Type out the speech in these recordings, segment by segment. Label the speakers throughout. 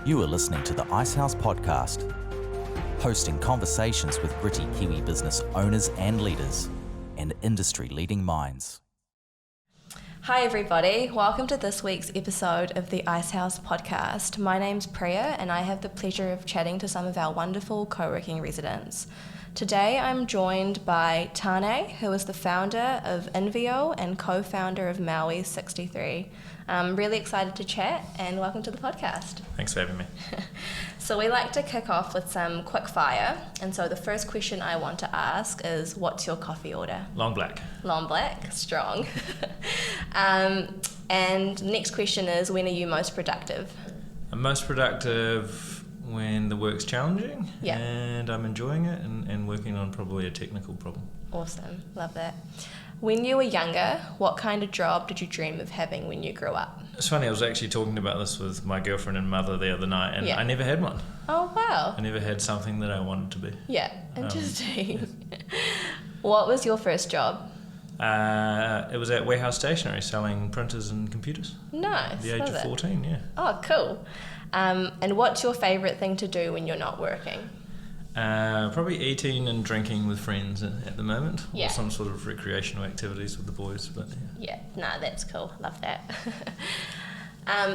Speaker 1: You are listening to the Icehouse podcast, hosting conversations with gritty Kiwi business owners and leaders and industry-leading minds.
Speaker 2: Hi everybody, welcome to this week's episode of the Icehouse podcast. My name's Priya and I have the pleasure of chatting to some of our wonderful Coworking residents. Today I'm joined by Tane, who is the founder of Inviol and co-founder of Māui63. I'm really excited to chat and welcome to the podcast.
Speaker 3: Thanks for having me.
Speaker 2: So we like to kick off with some quick fire, and so the first question I want to ask is, what's your coffee order?
Speaker 3: Long black.
Speaker 2: Long black, strong. And next question is, when are you most productive?
Speaker 3: I'm most productive when the work's challenging and I'm enjoying it and working on probably a technical problem.
Speaker 2: Awesome, love that. When you were younger, what kind of job did you dream of having when you grew up?
Speaker 3: It's funny, I was actually talking about this with my girlfriend and mother the other night, and I never had one.
Speaker 2: Oh, wow.
Speaker 3: I never had something that I wanted to be.
Speaker 2: Yeah, interesting. What was your first job?
Speaker 3: It was at Warehouse Stationery, selling printers and computers.
Speaker 2: Nice.
Speaker 3: At the age of 14, yeah.
Speaker 2: Oh, cool. And what's your favourite thing to do when you're not working?
Speaker 3: Probably eating and drinking with friends at the moment,
Speaker 2: or
Speaker 3: some sort of recreational activities with the boys. But
Speaker 2: that's cool. Love that.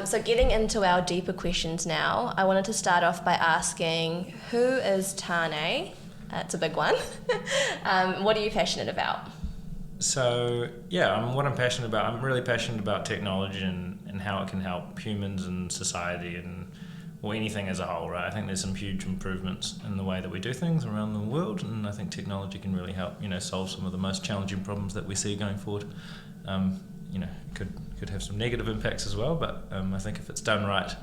Speaker 2: So getting into our deeper questions now, I wanted to start off by asking, who is Tane? It's a big one. What are you passionate about?
Speaker 3: So what I'm passionate about, I'm really passionate about technology and how it can help humans and society and anything as a whole, right? I think there's some huge improvements in the way that we do things around the world, and I think technology can really help, solve some of the most challenging problems that we see going forward. Could have some negative impacts as well, but I think if it's done right,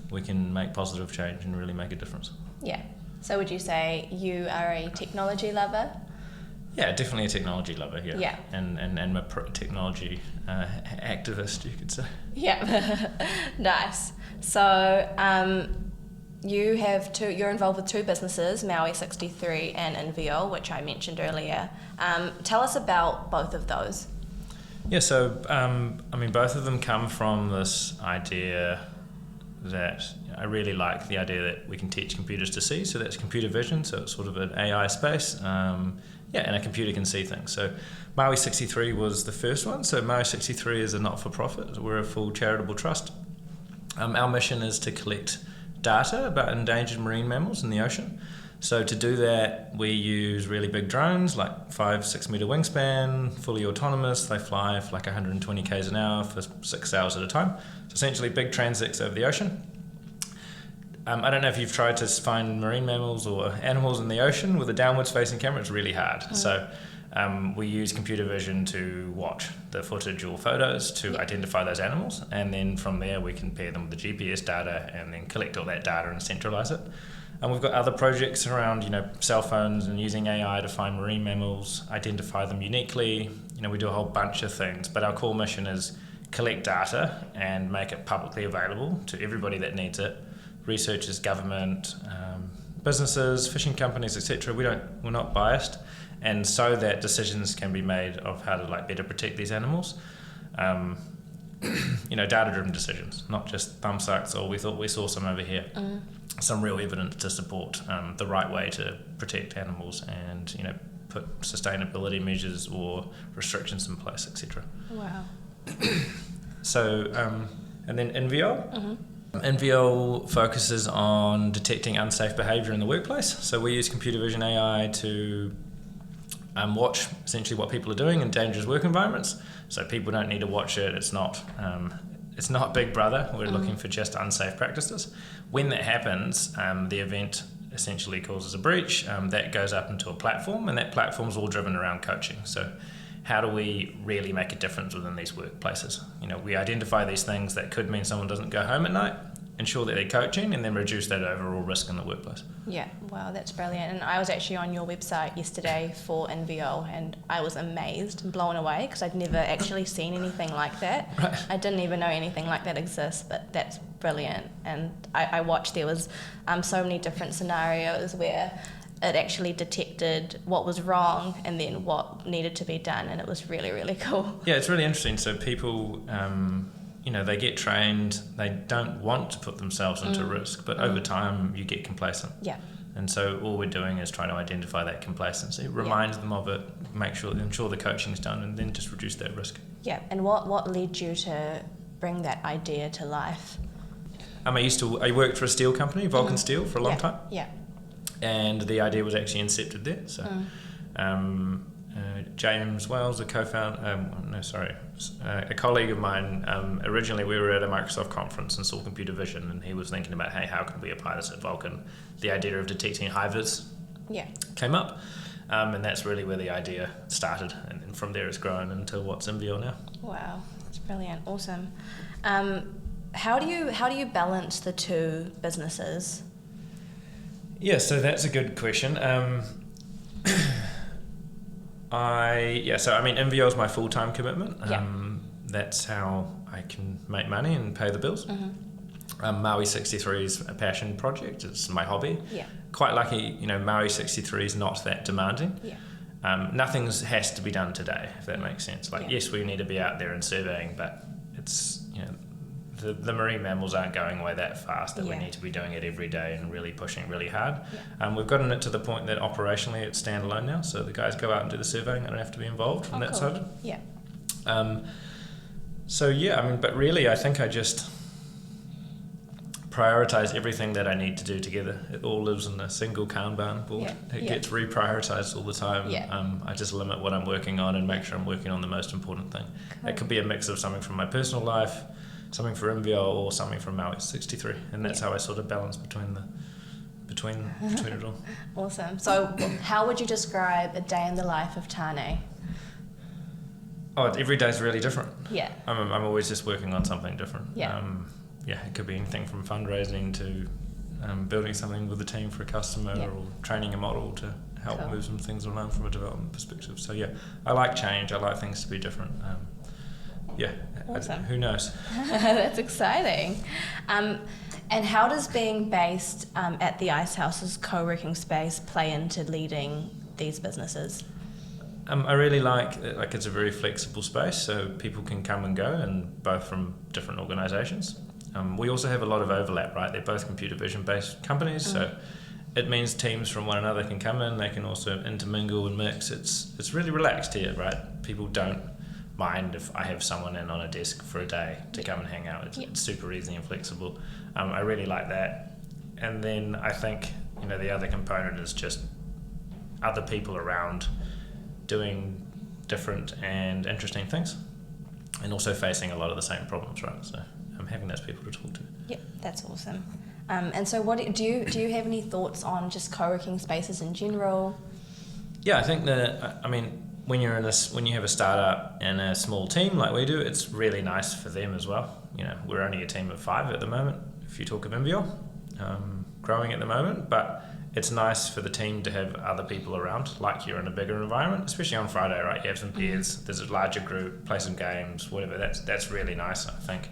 Speaker 3: we can make positive change and really make a difference. Yeah.
Speaker 2: So would you say you are a technology lover?
Speaker 3: Yeah, definitely a technology lover,
Speaker 2: yeah.
Speaker 3: And I'm a technology activist, you could say.
Speaker 2: Yeah, nice. So you're involved with two businesses, Māui63 and Inviol, which I mentioned earlier. Tell us about both of those.
Speaker 3: Yeah, so both of them come from this idea that I really like the idea that we can teach computers to see. So that's computer vision, so it's sort of an AI space. And a computer can see things. So Māui63 was the first one. So Māui63 is a not-for-profit. We're a full charitable trust. Our mission is to collect data about endangered marine mammals in the ocean. So to do that, we use really big drones, like 5-6 meter wingspan, fully autonomous. They fly for like 120 k's an hour for 6 hours at a time. So essentially big transects over the ocean. I don't know if you've tried to find marine mammals or animals in the ocean with a downwards facing camera. It's really hard. Mm. So we use computer vision to watch the footage or photos to identify those animals, and then from there we can pair them with the GPS data and then collect all that data and centralize it. And we've got other projects around, cell phones and using AI to find marine mammals, identify them uniquely. We do a whole bunch of things, but our core mission is collect data and make it publicly available to everybody that needs it. Researchers, government, businesses, fishing companies, etc. We're not biased, and so that decisions can be made of how to better protect these animals. Data-driven decisions, not just thumbsucks or we thought we saw some over here. Some real evidence to support the right way to protect animals and put sustainability measures or restrictions in place, etc.
Speaker 2: Wow.
Speaker 3: So and then Inviol. Inviol focuses on detecting unsafe behaviour in the workplace. So we use computer vision AI to watch essentially what people are doing in dangerous work environments. So people don't need to watch it. It's not Big Brother. We're looking for just unsafe practices. When that happens, the event essentially causes a breach. That goes up into a platform, and that platform's all driven around coaching. So how do we really make a difference within these workplaces? We identify these things that could mean someone doesn't go home at night, ensure that they're coaching, and then reduce that overall risk in the workplace.
Speaker 2: Yeah, wow, that's brilliant. And I was actually on your website yesterday for Inviol, and I was amazed and blown away because I'd never actually seen anything like that.
Speaker 3: Right.
Speaker 2: I didn't even know anything like that exists, but that's brilliant. And I watched, there was so many different scenarios where it actually detected what was wrong and then what needed to be done, and it was really, really cool.
Speaker 3: Yeah, it's really interesting. So people they get trained, they don't want to put themselves into risk, but over time you get complacent.
Speaker 2: Yeah.
Speaker 3: And so all we're doing is trying to identify that complacency, remind them of it, ensure the coaching is done, and then just reduce that risk.
Speaker 2: Yeah. And what led you to bring that idea to life?
Speaker 3: I worked for a steel company, Vulcan Steel, for a long time.
Speaker 2: Yeah.
Speaker 3: And the idea was actually incepted there. So James Wells, a colleague of mine, originally we were at a Microsoft conference and saw computer vision, and he was thinking about, hey, how can we apply this at Vulcan? The idea of detecting hivers came up, and that's really where the idea started, and then from there it's grown into what's Inviol now.
Speaker 2: Wow, that's brilliant, awesome. How do you balance the two businesses?
Speaker 3: Yeah, so that's a good question. Inviol is my full-time commitment. That's how I can make money and pay the bills. Māui63 is a passion project. It's my hobby.
Speaker 2: Yeah.
Speaker 3: Quite lucky, Māui63 is not that demanding.
Speaker 2: Yeah.
Speaker 3: Nothing has to be done today, if that makes sense. Yes, we need to be out there and surveying, but it's, the marine mammals aren't going away that fast that we need to be doing it every day and really pushing really hard. We've gotten it to the point that operationally it's standalone now, so the guys go out and do the surveying. I don't have to be involved from that side.
Speaker 2: Yeah.
Speaker 3: But really I think I just prioritize everything that I need to do together. It all lives in a single Kanban board. It gets reprioritized all the time. I just limit what I'm working on and make sure I'm working on the most important thing. Cool. It could be a mix of something from my personal life, something for Inviol, or something from Māui63, and that's how I sort of balance between it all.
Speaker 2: Awesome. So how would you describe a day in the life of Tane?
Speaker 3: Every day's really different.
Speaker 2: Yeah.
Speaker 3: I'm always just working on something different.
Speaker 2: Yeah.
Speaker 3: It could be anything from fundraising to building something with a team for a customer, or training a model to help move some things along from a development perspective. So I like change. I like things to be different.
Speaker 2: Awesome.
Speaker 3: Who knows?
Speaker 2: That's exciting. And how does being based at the Icehouse's co-working space play into leading these businesses?
Speaker 3: I really like it's a very flexible space, so people can come and go, and both from different organisations. We also have a lot of overlap, right? They're both computer vision based companies, so it means teams from one another can come in. They can also intermingle and mix. It's really relaxed here, right? People don't mind if I have someone in on a desk for a day to come and hang out. It's super easy and flexible. I really like that. And then I think the other component is just other people around doing different and interesting things, and also facing a lot of the same problems, right? So I'm having those people to talk to.
Speaker 2: Yeah, that's awesome. And so what do you have any thoughts on just co-working spaces in general?
Speaker 3: Yeah, I think when you have a startup and a small team like we do, it's really nice for them as well. We're only a team of 5 at the moment, if you talk of Inviol, growing at the moment, but it's nice for the team to have other people around, like you're in a bigger environment, especially on Friday, right? You have some peers, there's a larger group, play some games, whatever. That's really nice, I think,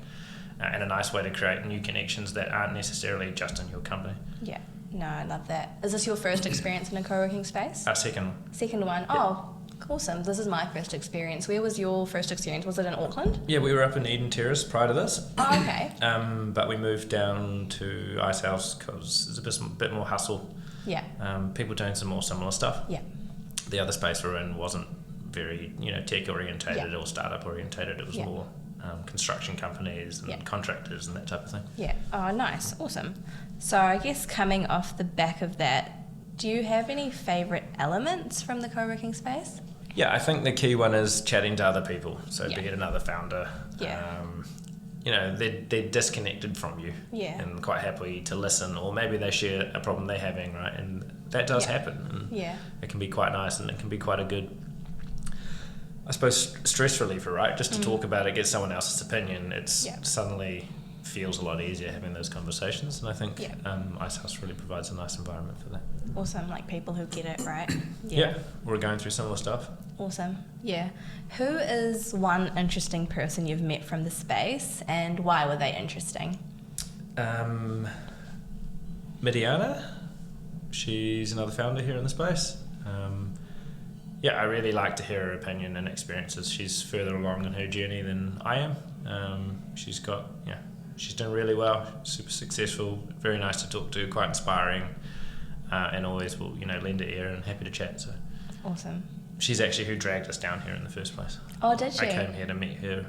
Speaker 3: and a nice way to create new connections that aren't necessarily just in your company. Yeah.
Speaker 2: No, I love that. Is this your first experience in a co-working space?
Speaker 3: Second one.
Speaker 2: Second one. Yeah. Oh, awesome. This is my first experience. Where was your first experience? Was it in Auckland?
Speaker 3: Yeah, we were up in Eden Terrace prior to this.
Speaker 2: Oh, okay.
Speaker 3: But we moved down to Icehouse because there's a bit more hustle.
Speaker 2: Yeah.
Speaker 3: People doing some more similar stuff.
Speaker 2: Yeah.
Speaker 3: The other space we're in wasn't very, tech orientated or startup orientated. It was more construction companies and contractors and that type of thing.
Speaker 2: Yeah. Oh, nice. Awesome. So I guess coming off the back of that, do you have any favourite elements from the co-working space?
Speaker 3: Yeah, I think the key one is chatting to other people. So be it another founder.
Speaker 2: Yeah.
Speaker 3: They're disconnected from you and quite happy to listen, or maybe they share a problem they're having, right? And that does happen. And it can be quite nice, and it can be quite a good, I suppose, stress reliever, right? Just to talk about it, get someone else's opinion. It's suddenly feels a lot easier having those conversations, and I think Icehouse really provides a nice environment for that.
Speaker 2: Awesome, like people who get it, right?
Speaker 3: Yeah, we're going through similar stuff.
Speaker 2: Awesome, yeah. Who is one interesting person you've met from the space, and why were they interesting?
Speaker 3: Midiana, she's another founder here in the space. I really like to hear her opinion and experiences. She's further along in her journey than I am, She's done really well, super successful, very nice to talk to, quite inspiring, and always will lend an ear and happy to chat. So
Speaker 2: Awesome.
Speaker 3: she's actually who dragged us down here in the first place.
Speaker 2: Oh, did she?
Speaker 3: I came here to meet her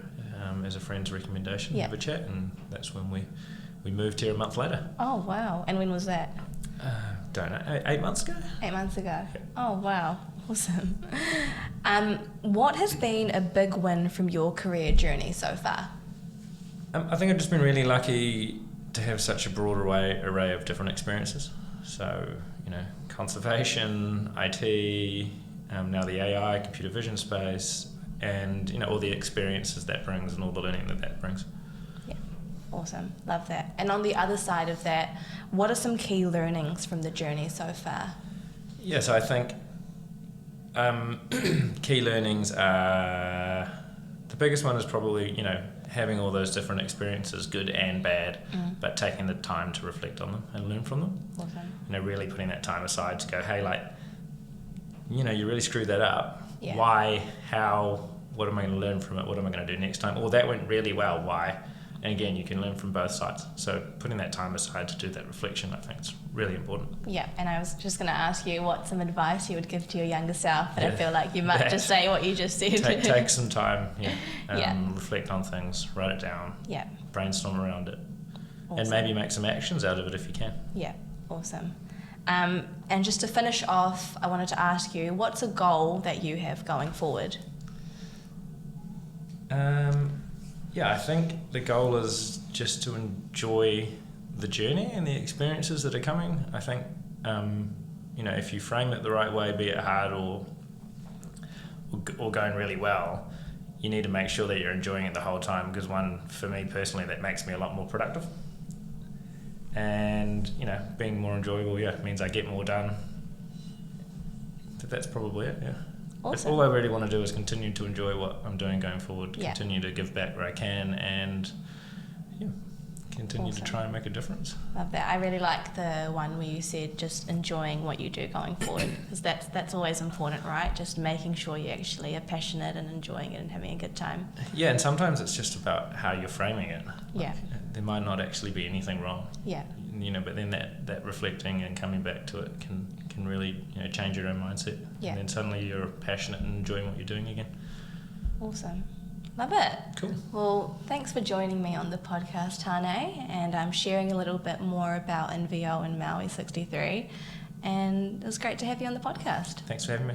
Speaker 3: as a friend's recommendation, have a chat, and that's when we moved here a month later.
Speaker 2: Oh, wow. And when was that?
Speaker 3: Don't know, 8 months ago?
Speaker 2: 8 months ago.
Speaker 3: Yeah.
Speaker 2: Oh, wow. Awesome. What has been a big win from your career journey so far?
Speaker 3: I think I've just been really lucky to have such a broad array of different experiences. So, conservation, IT, now the AI, computer vision space, and, all the experiences that brings and all the learning that brings.
Speaker 2: Yeah, awesome. Love that. And on the other side of that, what are some key learnings from the journey so far?
Speaker 3: Yeah, so I think key learnings are, the biggest one is probably, having all those different experiences, good and bad, but taking the time to reflect on them and learn from them.
Speaker 2: Awesome.
Speaker 3: Really putting that time aside to go, hey, you really screwed that up.
Speaker 2: Yeah.
Speaker 3: Why? How? What am I going to learn from it? What am I going to do next time? Or that went really well. Why? And again, you can learn from both sides. So putting that time aside to do that reflection, I think is really important.
Speaker 2: Yeah, and I was just going to ask you what some advice you would give to your younger self, but I feel like you might just say what you just said.
Speaker 3: Take some time, reflect on things, write it down, brainstorm around it, and maybe make some actions out of it if you can. Yeah,
Speaker 2: awesome. And just to finish off, I wanted to ask you, what's a goal that you have going forward?
Speaker 3: I think the goal is just to enjoy the journey and the experiences that are coming. I think, if you frame it the right way, be it hard or going really well, you need to make sure that you're enjoying it the whole time, because for me personally, that makes me a lot more productive. And, being more enjoyable, means I get more done. But that's probably it,
Speaker 2: Awesome.
Speaker 3: All I really want to do is continue to enjoy what I'm doing going forward, continue to give back where I can, and continue to try and make a difference.
Speaker 2: Love that. I really like the one where you said just enjoying what you do going forward, because that's always important, right? Just making sure you actually are passionate and enjoying it and having a good time.
Speaker 3: Yeah, and sometimes it's just about how you're framing it.
Speaker 2: Yeah.
Speaker 3: There might not actually be anything wrong.
Speaker 2: Yeah.
Speaker 3: But then that reflecting and coming back to it can really change your own mindset.
Speaker 2: Yeah.
Speaker 3: And then suddenly you're passionate and enjoying what you're doing again.
Speaker 2: Awesome. Love it.
Speaker 3: Cool.
Speaker 2: Well, thanks for joining me on the podcast, Tane, and I'm sharing a little bit more about Inviol and MAUI63, and it was great to have you on the podcast.
Speaker 3: Thanks for having me.